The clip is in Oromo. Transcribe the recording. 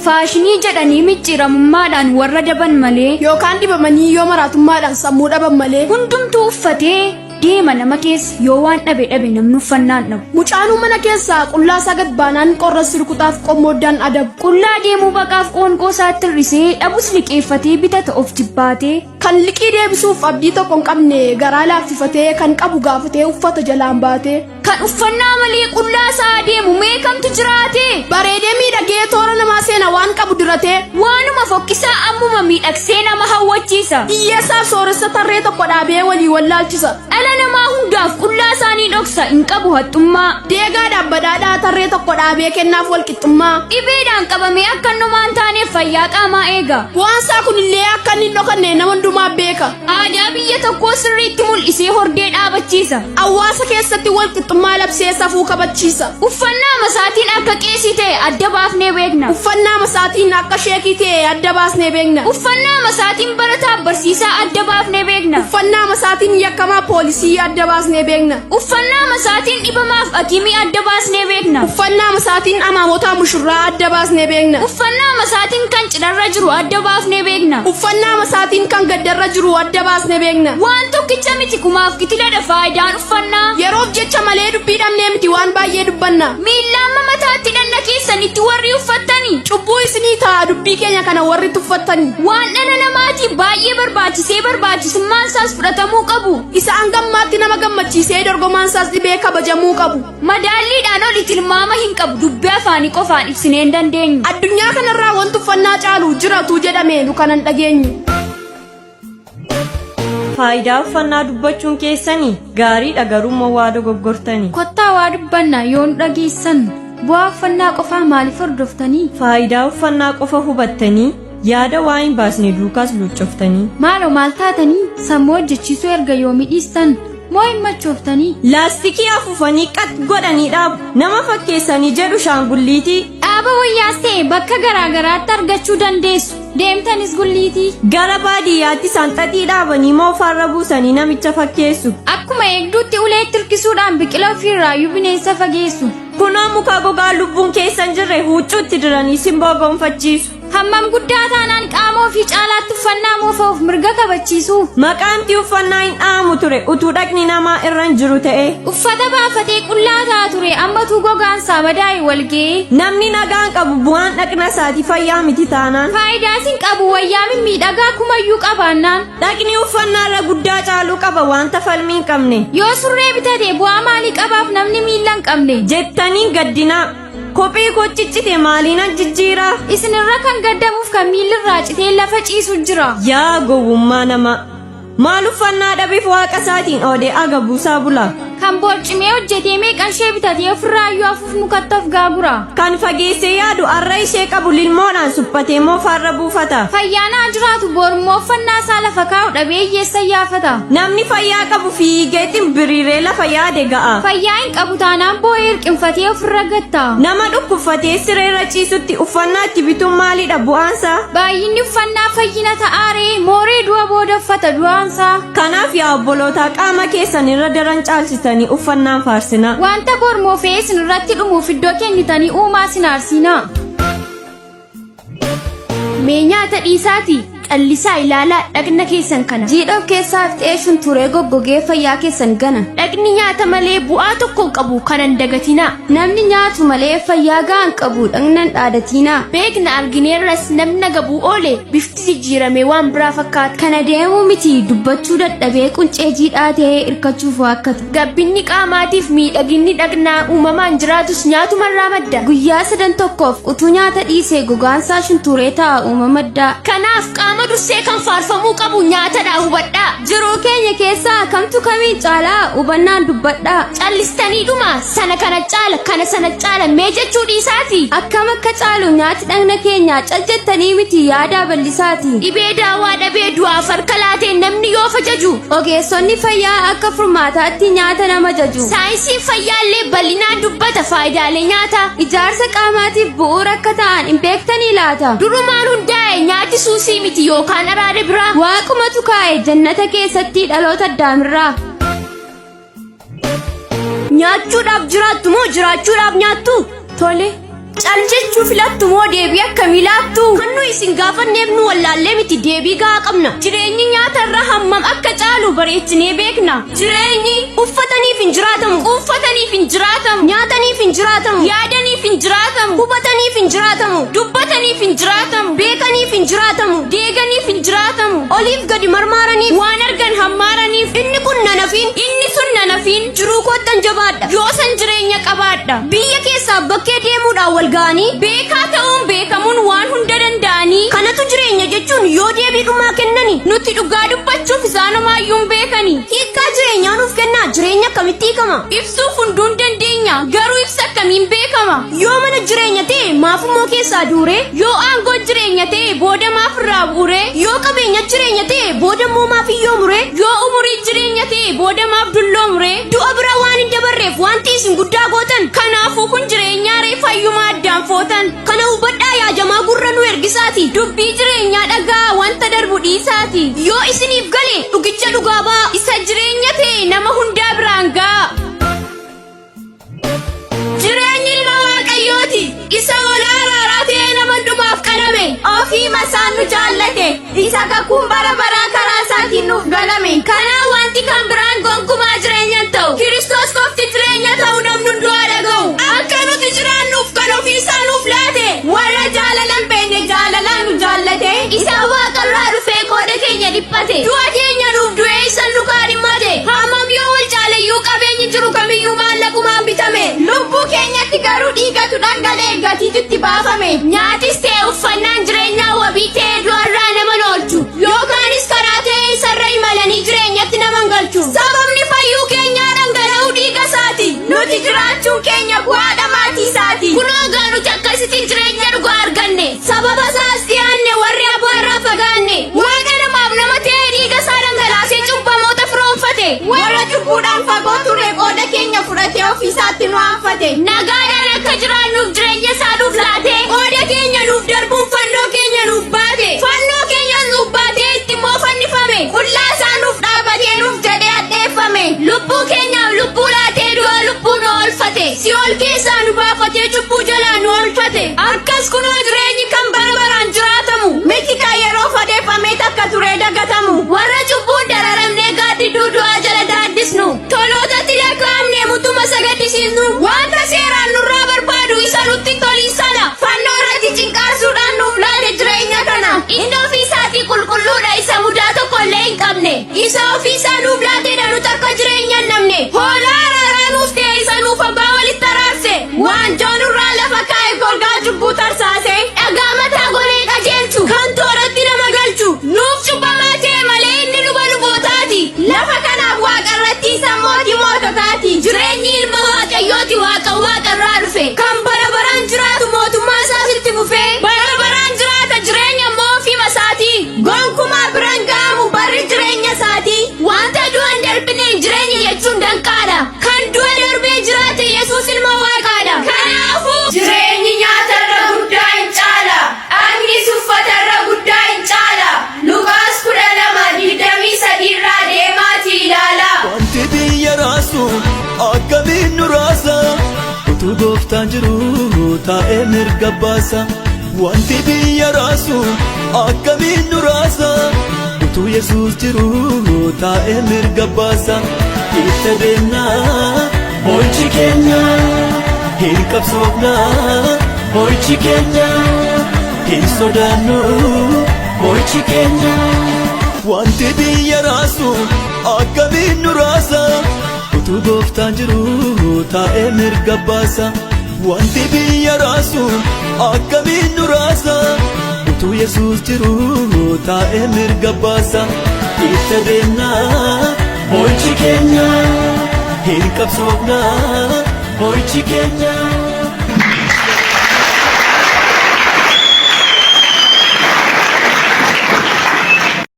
faashinii jedhanii micciiramummaadhaan warra daban malee yookaan dibamanii yoo maraatummaadhaan sammuu dhaban malee hundumtuu uffatee deema nama keessa yoo waan dhabe namni uffannaan dhabu. Mucaanuu mana keessaa qullaa isaa gad baanaan qorra sirkutaaf qommooddaan adabu. Qullaa deemuu baqaaf qoonqoo isaatti hir'isee dhabus liqeeffatee bitata of jibbaatee kan liqii deebisuuf abdii tokko hin qabne garaa laaffifatee kan qabu gaafatee uffata jalaan baatee kan uffannaa malee qullaa isaa deemu meeqamtu jiraate bareedee miidhagee toora namaa seena waan qabu diratee waanuma fokkisaa ammuma miidhagsee nama hawwachiisa. hiyyeessaaf sooressa tarree tokko dhaabee walii wallaalchisa. Dhala namaa hundaaf qullaa isaanii dhoksa hin qabu haxxummaa deegaadhaaf badhaadhaa tarree tokko dhaabee kennaaf walqixxummaa dhibeedhaan qabamee akka numaan taaneef fayyaa qaamaa eega. Bu'aansaa kunillee akka inni hin dhokanne nama hundumaa beeka. Aadaa biyya tokkoo sirriitti mul'isee hordee dhaabachiisa. Hawaasa keessatti walqixxummaa labsee safuu kabachiisa. Uffannaa masaatiin akka qeesii ta'e adda baafnee beekna. Uffannaa masaatiin akka sheekii ta'e adda baasnee beekna. Uffannaa masaatiin barataa barsiisaa adda baafnee beekna. Uffannaa masaatiin yakkamaa poolisii adda baasnee beekna. Uffannaa masaatiin dhibamaaf hakimii adda baasnee beekna. Uffannaa masaatiin amaamotaa mushurraa adda baasnee beekna. Uffannaa masaatiin kan cidharra jiru adda baafnee beekna. Uffannaa masaatiin kan gaddarra jiru adda baasnee beekna. Waan tokkicha miti kumaaf kitiladha faayidaan uffannaa. Yeroof jecha malee dubbii dhabnee miti waan baay'ee dubbanna. Miillaan mataatti dhanna keessanitti warri uffattanii cubbuu isinii ta'a dubbii keenya kana warri tuffattanii. Waan dhala namaatiif baay'ee barbaachisummaan isaas fudhatamuu qabu. Isa hangammaatti nama gammachiisee dorgomaan isaas dhibee kabajamuu qabu. Madaalliidhaan oli tilmaama hin qabu dubbii afaanii qofaan ibsinee hin dandeenyu. Addunyaa kanarraa wanti uffannaa caalu jiratu jedhame nu kanan dhageenyu. Faayidaa uffannaa dubbachuun keessanii gaariidha garuu waa dogoggortanii. Kottaa waa dubbannaa yoo nu dhageessan bu'aa uffannaa qofaa maaliif hordoftanii? Faayidaa uffannaa qofa hubattanii yaada waa hin baasne duukaas luuccoftanii. Maaloo maal taatanii sammuu hojjechiisuu erga yoo midhiistan moo hin machooftanii? Laastikii afuufanii qat godhanii dhaabu nama fakkeessanii jedhu shaangulliitii. Dhaaba wayyaas ta'e bakka garaagaraatti argachuu dandeessu. Deemtanis gulliitii. Gara baadiyyaatti sanxaxii dhaabanii moo farra buusanii namicha fakkeessu. Akkuma eegduutti uleetti hirkisuudhaan biqila ofirraayyuu bineensa fageessu. Kunoo muka gogaa lubbuun keessan jirre huccuutti diranii simboo gonfachiisu. Hammam guddaa taanaan qaama ofii caalaatti uffannaa moofa'uuf mirga kabachiisu. Maqaanti uffannaa hin dhaamu ture utuu dhaqni namaa irra hin jiru ta'e. Uffata baafatee qullaa ta'a ture ammatuu gogaan isaa madaa'e walga'ee. Namni nagaan qabu bu'aan dhaqna isaati fayyaa miti taanaan. Faayidaas hin qabu wayyaa mimmiidhagaa kumayyuu qabaannaan. Dhaqni uffannaarra guddaa caaluu qaba wanta falmii hin qabne. Yoo surree bitate bu'aa maalii qabaaf namni miila hin qabne? Jettanii gaddinaa. Kophee koo ciccite maaliin jijjiira? Isinirra kan gaddamuuf kan miilirraa citee lafa ciisu jira. Yaa gowwummaa nama. Maal uffannaa dhabeef waaqa isaatiin oodee aga buusaa bula. Kan boorcimee hojjetee meeqan ishee bitatee ofirraayyuu afuuf mukatti of gaagura. Kan fageessee yaadu arra ishee qabu lilmoodhaan suphatee moo farra buufata. Fayyaanaa jiraatu boorummoo uffannaa isaa lafa kaa'u dhabee hiyyeessa yaafata. Namni fayyaa qabu fiigee ximbiriiree lafa yaade ga'a. Fayyaa hin qabu taanaan boo'ee hirqinfatee ofirra gatta. Nama dhukkubfatee sireerra ciisutti uffannaa itti bituun maalidha bu'aansaa? Baay'inni uffannaa fayyina ta'aaree mooree du'a booda uffata du'aansaa. Kanaaf yaa obbolootaa qaama keessan irra daran caalchitan. Uffannaan faarsina wanta bormoo fe'ee isin irratti dhumuuf iddoo kennitanii uumaa sin aarsinaa. Mee nyaata dhiisaati callisaa ilaalaa dhaqna keessan kana. Jiidhoof keessaaf xeessuun turee goggogee fayyaa keessan gana. Dhaqni nyaata malee bu'aa tokko qabu kanan dagatinaa. Namni nyaatu malee fayyaa ga'an qabu dhaqnan dhaadatinaa. Beekna argineerras namni gabuu oole bifti jijjiirame waan biraa fakkaata. Kana deemuu miti dubbachuu dadhabee quncee jiidhaa ta'ee hirkachuuf waakkata. Gabbinni qaamaatiif miidhaginni dhaqnaa uumamaan jiraatus nyaatumarraa madda. Guyyaa 3 tokkoof utuu nyaata dhiisee gogaansaa shunturee ta'a uumama madda. Kanaaf qaama dursee kan faarfamuu qabu nyaatadha hubadhaa. Jiruu keenya keessaa kamtu kamiin caalaa hubannaan dubbadhaa. Callistanii dhuma sana kana caala kana sana caala mee jechuu dhiisaati. Akkam akka caalu nyaati dhagna keenya caljettanii miti yaadaa bal'isaati. Dhibee daawaa dhabee du'aaf harka laateen namni yoo fajaju. Ogeessonni fayyaa akka furmaataatti nyaata nama jaju. Saayinsiin fayyaallee bal'inaan dubbata faayidaalee nyaataa. Ijaarsa qaamaatiif bu'uura akka ta'an hin beektanii laata. Durumaan hundaa'e nyaati suusii miti yookaan araada biraa. Waaqumatu kaa'e jannata keessatti dhaloota addaamirraa. Nyaachuudhaaf jiraattu moo jiraachuudhaaf nyaattu? Tole cal jechuu filattu moo deebii akkamii laattu? Kan nu isin gaafanneef nu wallaallee miti deebii gahaa qabna. Jireenyi nyaatarra hammam akka caalu bareechinee beekna. Jireenyi uffataniif hin jiraatamu, uffataniif hin jiraatamu, nyaataniif hin jiraatamu, yaadaniif hin jiraatamu, hubataniif hin jiraatamu, dubbataniif hin jiraatamu, beekaniif hin jiraatamu, deeganiif hin jiraatamu, oliif gadi marmaaraniif, waan argan hammaaraniif. Inni kun nanafiin, inni sun nanafiin. Jiruu koottan jabaadha, yoosan jireenya qabaadha. Biyya keessaa bakkee deemuudhaan wal ga'anii beekaa ta'uun beekamuun waan hunda danda'anii. Kanatu jireenya jechuun yoo deebii dhumaa kennani nuti dhugaa dubbachuuf isaanumaayyuu hin beekani. Hiikkaa jireenyaa nuuf kennaa, jireenya akkamitti hiikama? Ibsuuf hunduun dandeenya, garuu ibsa akkamiin beekama? Yoo mana jireenya ta'e maafummoo keessaa duure, yoo aangoo jireenya ta'e booda maaf irraa buure, yoo qabeenya jireenya ta'e booda immoo maaf iyyoo mure, yoo umurii jireenya ta'e booda maaf dulloo mure. Du'a bira waan hin dabarreef wanti isin guddaa gootan, kanaafuu kun jireenyaa reeffayyumaa addaan footan. Kana hubadhaa yaajamaa gurra nu ergisaati, dubbii jireenyaa dhagaa wanta darbu dhiisaati. Yoo isiniif gale dhugicha dhugaa ba'a, isa jireenya ta'e nama hundaa biraan ga'a. Jireenyi ilma Waaqayyooti, isa ol araaraa ta'e nama dhugaaf qalame, ofii masaan nu jaallate, isa kakuun bara baraa karaa isaatiin nuuf galame. Kanaa wanti kan biraan gonkumaa jireenyaan ta'u, Kiristoos qofti jireenya ta'u namni hundumaa dhaga'u. Akka nuti jiraannuuf kan ofii isaa nuuf laate, warra jaalalan beekne jaalalaan nu jaallate, isa waaqarraa dhufee qooda keenya dhiphate, du'a keenya nuuf du'ee isa nu kaadhimmate. Hammam yoo wal jaalayyuu qabeenyi jiru kamiyyuu maallaqumaan bitame, lubbuu keenyatti garuu dhiigatu dhangala'e gatiitti baafame. Nyaatis ta'e uffannaan jireenyaa wabii ta'e du'arraa nama oolchu, yookaanis karaa ta'e isarra imalanii jireenyatti nama galchu. Sababni fayyuu keenyaa dhangala'uu dhiiga isaati, nuti jiraachuun keenya bu'aadha maatii isaati. Kunoo gaa nuti akkasitti jireenya dhugaa arganne, sababa isaas dhiyaanne warri abaarraa fagaanne. Waaqa namaaf nama ta'e dhiiga isaa dhangalaasee cubbamoota firoomfate, warra cubbuudhaan fagoo ture qooda keenya fudhatee ofiisaatti nu aanfate. Nagaadhaan akka jiraannuuf jireenya isaa nuuf laate, qooda keenya nuuf darbuun fannoo keenya nuuf baate, fannoo keenya nuuf baatee itti immoo fannifame, qullaa isaa nuuf dhaabatee nuuf jedhee addeeffame. Lubbuu keenyaaf lubbuu laatee du'a lubbuu nu oolfate, si'ool keessaa nu baafatee cubbuu jalaa nu oolfate. Akkas kunoo jireenyi kan bara baraan jiraatamu, miti kan yeroo fadeeffamee takka turee dagatamu. Warra cubbuun dararamnee gaaddiduu du'aa jala daaddisnu, tolootatti lakkaa'amnee mutuma sagadisiisnu, wanta seeraan nurraa barbaadu isa nutti toliisana. Fannoo irratti cinqaarsuudhaan nuuf laate jireenya kana. Inni ofiisaatii qulqulluudha, isa mudaa tokkollee hin qabne, isa ofiisaa nuuf laateedha nuti akka jireenya hin namne. Hoolaa araaraa nuuf ta'e isa nuuf abbaa walitti araarse, waanjoo nurraa lafa kaa'e golgaa cubbuu tarsaase, dhagaa mataa golee qajeelchu, kan tooratti nama galchu, nuuf cubbamaa ta'e malee inni luba lubootaati. Lafa kanaaf waaqa irratti isa mootii moototaati. Jireenyi ilma Waaqayyooti, waaqa waaqarraa dhufe, kan bara baraan jiraatu mootummaa isaas itti fufee, bara baraan jiraata jireenya immoo ofii masaati. Gonkumaa biraan ga'amu barri jireenya isaati. Wanta du'an darbine jireenya jechuun danqaadha, kan du'a darbee jiraate Yesuus ilma Waaqaadha. Kanaafuu jireenyi nyaatarra guddaa hin caala, dhagnis uffatarra guddaa hin caala. Luqaas 12:23 irraa deemaatii ilaala. Wanti biyya raasu akkamiin nu raasa, utuu gooftaan jiru taa'ee mirga baasa. Wanti biyya raasu akkamiin nu raasa, utuu Yesuus jiru taa'ee mirga baasa. Itti deemnaa mo'ichi keenya, hin qabsoofnaa mo'ichi keenya, hin sodaannu mo'ichi keenya. Wanti biyya raasu akkamiin nu raasa, utuu gooftaan jiru taa'ee mirga baasa. Wanti biyya raasu akkamiin nu raasa, utuu Yesuus jiru taa'ee mirga baasa. Itti deemnaa mo'ichi keenya, hin qabsoofnaa mo'ichi keenya.